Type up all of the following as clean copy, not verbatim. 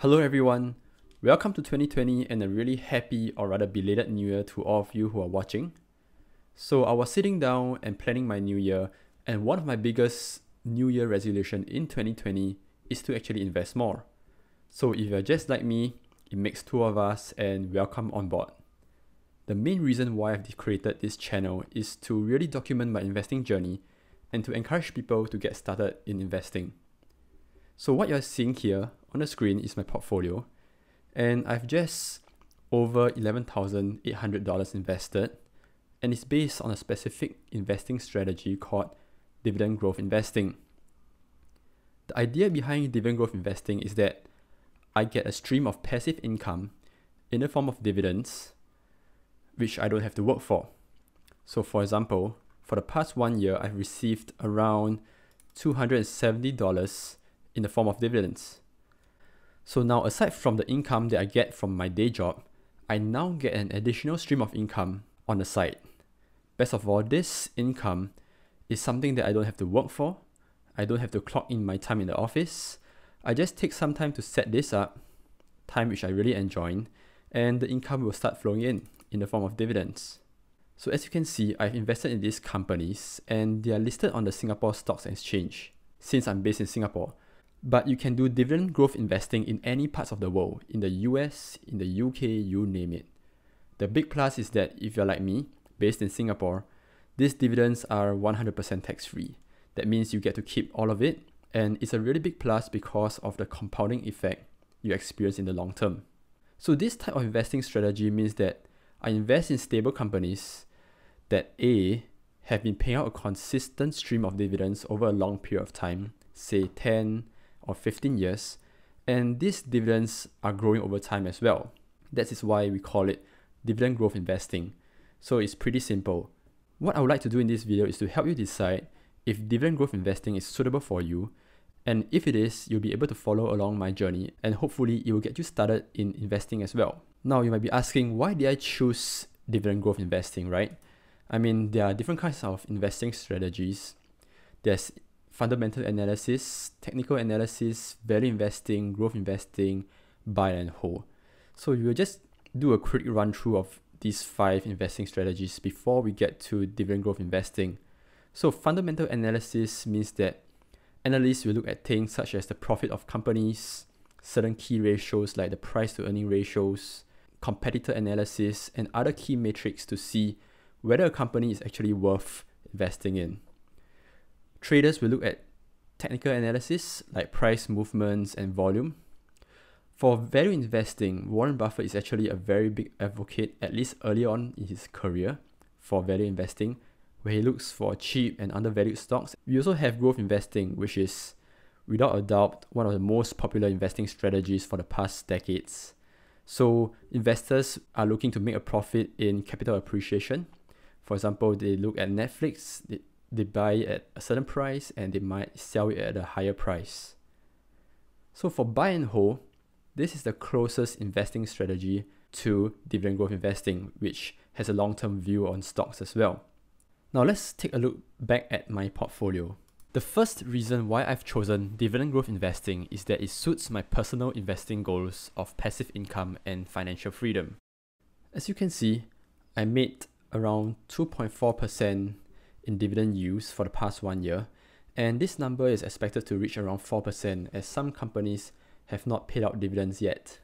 Hello everyone, welcome to 2020 and a really happy or rather belated new year to all of you who are watching. So I was sitting down and planning my new year, and one of my biggest new year resolution in 2020 is to actually invest more. So if you're just like me, it makes two of us and welcome on board. The main reason why I've created this channel is to really document my investing journey and to encourage people to get started in investing. So what you're seeing here on the screen is my portfolio, and I've just over $11,800 invested, and it's based on a specific investing strategy called Dividend Growth Investing. The idea behind Dividend Growth Investing is that I get a stream of passive income in the form of dividends, which I don't have to work for. So for example, for the past 1 year, I've received around $270 in the form of dividends. So now, aside from the income that I get from my day job, I now get an additional stream of income on the side. Best of all, this income is something that I don't have to work for. I don't have to clock in my time in the office. I just take some time to set this up, time which I really enjoy, and the income will start flowing in the form of dividends. So as you can see, I've invested in these companies and they are listed on the Singapore Stocks Exchange since I'm based in Singapore. But you can do dividend growth investing in any parts of the world, in the US, in the UK, you name it. The big plus is that if you're like me, based in Singapore, these dividends are 100% tax-free. That means you get to keep all of it, and it's a really big plus because of the compounding effect you experience in the long term. So this type of investing strategy means that I invest in stable companies that A, have been paying out a consistent stream of dividends over a long period of time, say 10 or 15 years, and these dividends are growing over time as well. That is why we call it dividend growth investing. So it's pretty simple. What I would like to do in this video is to help you decide if dividend growth investing is suitable for you, and if it is, you'll be able to follow along my journey, and hopefully it will get you started in investing as well. Now you might be asking, why did I choose dividend growth investing, right? I mean, there are different kinds of investing strategies. There's fundamental analysis, technical analysis, value investing, growth investing, buy and hold. So we will just do a quick run through of these 5 investing strategies before we get to dividend growth investing. So fundamental analysis means that analysts will look at things such as the profit of companies, certain key ratios like the price to earning ratios, competitor analysis, and other key metrics to see whether a company is actually worth investing in. Traders will look at technical analysis like price movements and volume. For value investing, Warren Buffett is actually a very big advocate, at least early on in his career, for value investing, where he looks for cheap and undervalued stocks. We also have growth investing, which is without a doubt one of the most popular investing strategies for the past decades. So investors are looking to make a profit in capital appreciation. For example, they look at Netflix, they buy at a certain price and they might sell it at a higher price. So for buy and hold, this is the closest investing strategy to dividend growth investing, which has a long-term view on stocks as well. Now let's take a look back at my portfolio. The first reason why I've chosen dividend growth investing is that it suits my personal investing goals of passive income and financial freedom. As you can see, I made around 2.4% in dividend yields for the past 1 year, and this number is expected to reach around 4% as some companies have not paid out dividends yet.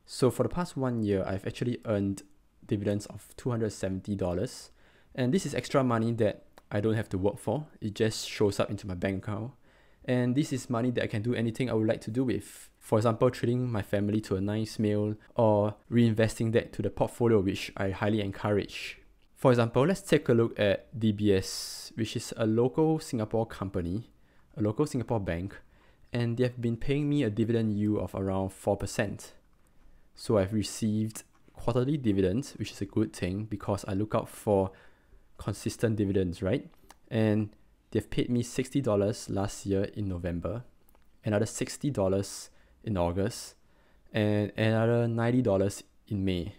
So for the past 1 year, I've actually earned dividends of $270, and this is extra money that I don't have to work for. It just shows up into my bank account, and this is money that I can do anything I would like to do with. For example, treating my family to a nice meal or reinvesting that to the portfolio, which I highly encourage. For example, let's take a look at DBS, which is a local Singapore company, a local Singapore bank, and they have been paying me a dividend yield of around 4%. So I've received quarterly dividends, which is a good thing because I look out for consistent dividends, right? And they've paid me $60 last year in November, another $60 in August, and another $90 in May.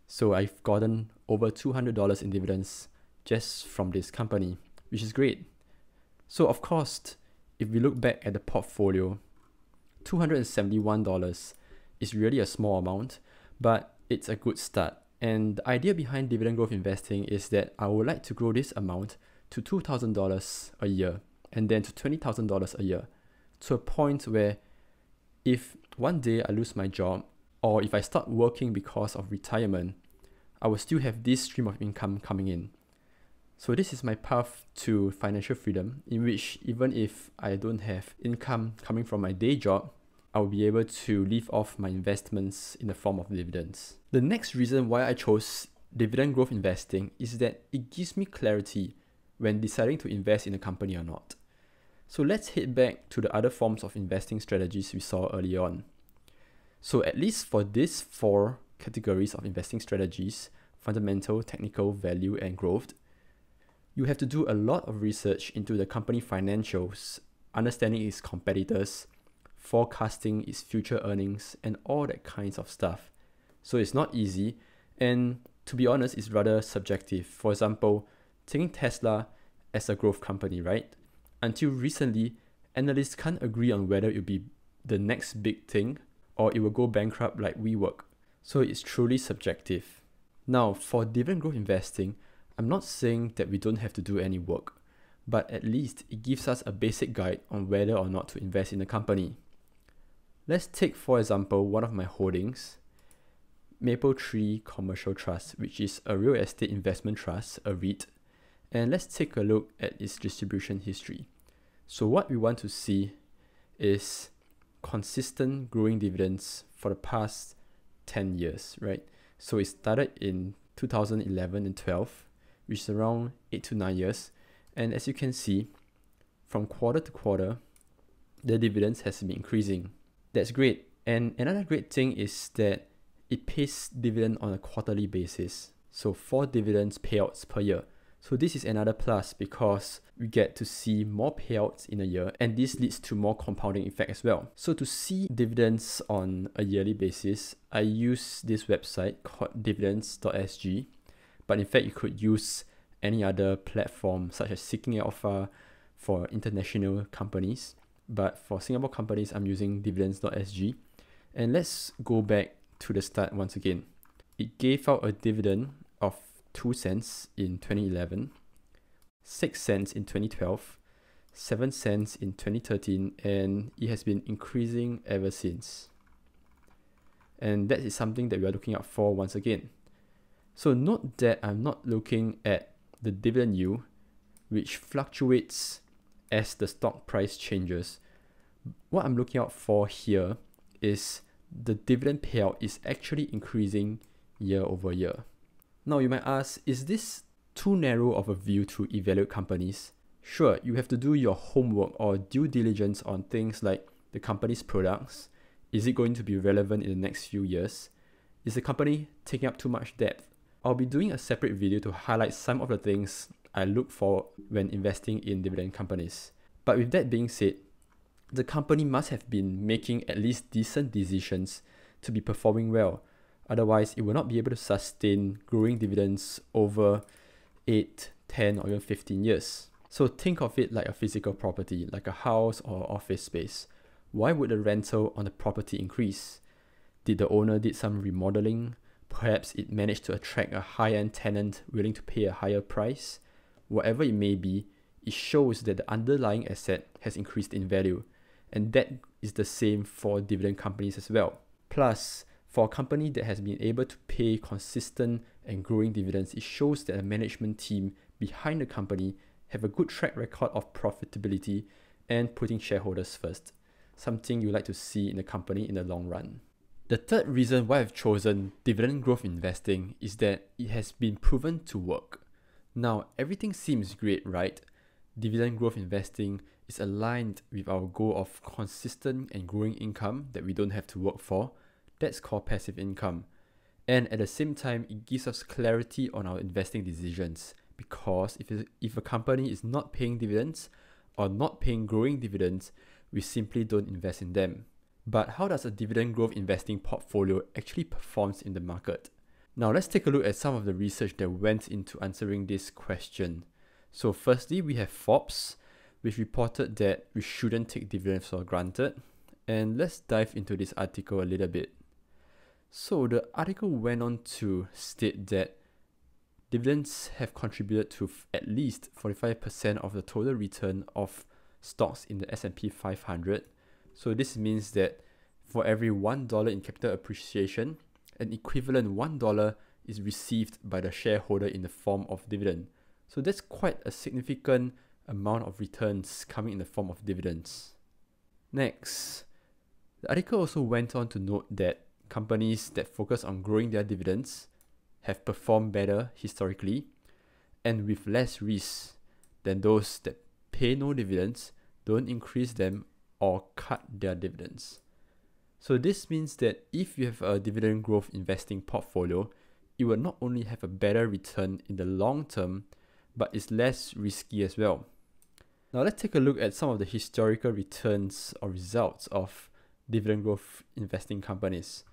So I've gotten over $200 in dividends just from this company, which is great. So of course, if we look back at the portfolio, $271 is really a small amount, but it's a good start. And the idea behind dividend growth investing is that I would like to grow this amount to $2,000 a year and then to $20,000 a year, to a point where if one day I lose my job or if I start working because of retirement, I will still have this stream of income coming in. So this is my path to financial freedom, in which even if I don't have income coming from my day job, I'll be able to live off my investments in the form of dividends. The next reason why I chose dividend growth investing is that it gives me clarity when deciding to invest in a company or not. So let's head back to the other forms of investing strategies we saw earlier on. So at least for these 4 categories of investing strategies, fundamental, technical, value, and growth, you have to do a lot of research into the company financials, understanding its competitors, forecasting its future earnings, and all that kinds of stuff. So it's not easy, and to be honest, it's rather subjective. For example, taking Tesla as a growth company, right? Until recently, analysts can't agree on whether it will be the next big thing or it will go bankrupt like WeWork. So it's truly subjective. Now, for dividend growth investing, I'm not saying that we don't have to do any work, but at least it gives us a basic guide on whether or not to invest in a company. Let's take, for example, one of my holdings, Maple Tree Commercial Trust, which is a real estate investment trust, a REIT, and let's take a look at its distribution history. So what we want to see is consistent growing dividends for the past 10 years, right? So it started in 2011 and 12, which is around 8 to 9 years. And as you can see, from quarter to quarter, the dividends has been increasing. That's great. And another great thing is that it pays dividend on a quarterly basis. So 4 dividends payouts per year. So this is another plus because we get to see more payouts in a year, and this leads to more compounding effect as well. So to see dividends on a yearly basis, I use this website called dividends.sg, but in fact you could use any other platform such as Seeking Alpha for international companies. But for Singapore companies, I'm using dividends.sg. And let's go back to the start once again. It gave out a dividend of 2 cents in 2011, 6 cents in 2012, 7 cents in 2013, and it has been increasing ever since. And that is something that we are looking out for once again. So note that I'm not looking at the dividend yield, which fluctuates as the stock price changes. What I'm looking out for here is the dividend payout is actually increasing year over year. Now you might ask, is this too narrow of a view to evaluate companies? Sure, you have to do your homework or due diligence on things like the company's products. Is it going to be relevant in the next few years? Is the company taking up too much debt? I'll be doing a separate video to highlight some of the things I look for when investing in dividend companies. But with that being said, the company must have been making at least decent decisions to be performing well. Otherwise, it will not be able to sustain growing dividends over 8, 10, or even 15 years. So think of it like a physical property, like a house or office space. Why would the rental on the property increase? Did the owner did some remodeling? Perhaps it managed to attract a high-end tenant willing to pay a higher price? Whatever it may be, it shows that the underlying asset has increased in value. And that is the same for dividend companies as well. Plus, for a company that has been able to pay consistent and growing dividends, it shows that the management team behind the company have a good track record of profitability and putting shareholders first, something you like to see in a company in the long run. The third reason why I've chosen dividend growth investing is that it has been proven to work. Now, everything seems great, right? Dividend growth investing is aligned with our goal of consistent and growing income that we don't have to work for. That's called passive income. And at the same time, it gives us clarity on our investing decisions, because if a company is not paying dividends or not paying growing dividends, we simply don't invest in them. But how does a dividend growth investing portfolio actually perform in the market? Now let's take a look at some of the research that went into answering this question. So firstly, we have Forbes, which reported that we shouldn't take dividends for granted. And let's dive into this article a little bit. So the article went on to state that dividends have contributed to at least 45% of the total return of stocks in the S&P 500. So this means that for every $1 in capital appreciation, an equivalent $1 is received by the shareholder in the form of dividend. So that's quite a significant amount of returns coming in the form of dividends. Next, the article also went on to note that companies that focus on growing their dividends have performed better historically and with less risk than those that pay no dividends, don't increase them, or cut their dividends. So this means that if you have a dividend growth investing portfolio, it will not only have a better return in the long term, but it's less risky as well. Now let's take a look at some of the historical returns or results of dividend growth investing companies.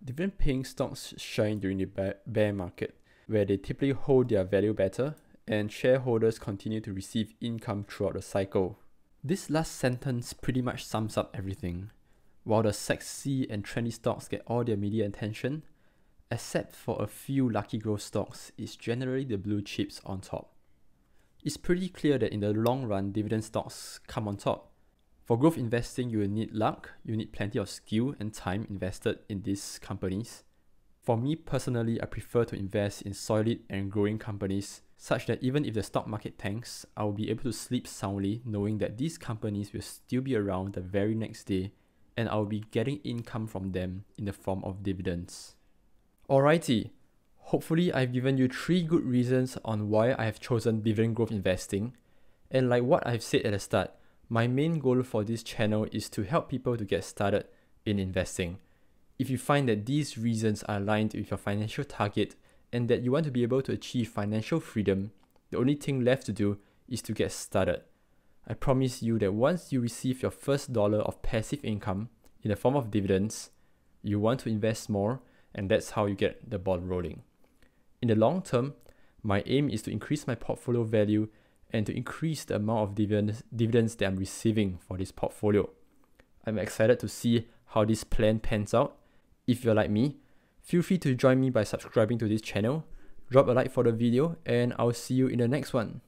Dividend paying stocks shine during the bear market, where they typically hold their value better and shareholders continue to receive income throughout the cycle. This last sentence pretty much sums up everything. While the sexy and trendy stocks get all their media attention, except for a few lucky growth stocks, it's generally the blue chips on top. It's pretty clear that in the long run, dividend stocks come on top. For growth investing, you will need luck, you need plenty of skill and time invested in these companies. For me personally, I prefer to invest in solid and growing companies such that even if the stock market tanks, I will be able to sleep soundly knowing that these companies will still be around the very next day and I will be getting income from them in the form of dividends. Alrighty, hopefully I've given you 3 good reasons on why I have chosen dividend growth investing. And like what I've said at the start, my main goal for this channel is to help people to get started in investing. If you find that these reasons are aligned with your financial target and that you want to be able to achieve financial freedom, the only thing left to do is to get started. I promise you that once you receive your first dollar of passive income in the form of dividends, you want to invest more, and that's how you get the ball rolling. In the long term, my aim is to increase my portfolio value and to increase the amount of dividends that I'm receiving for this portfolio. I'm excited to see how this plan pans out. If you're like me, feel free to join me by subscribing to this channel, drop a like for the video, and I'll see you in the next one.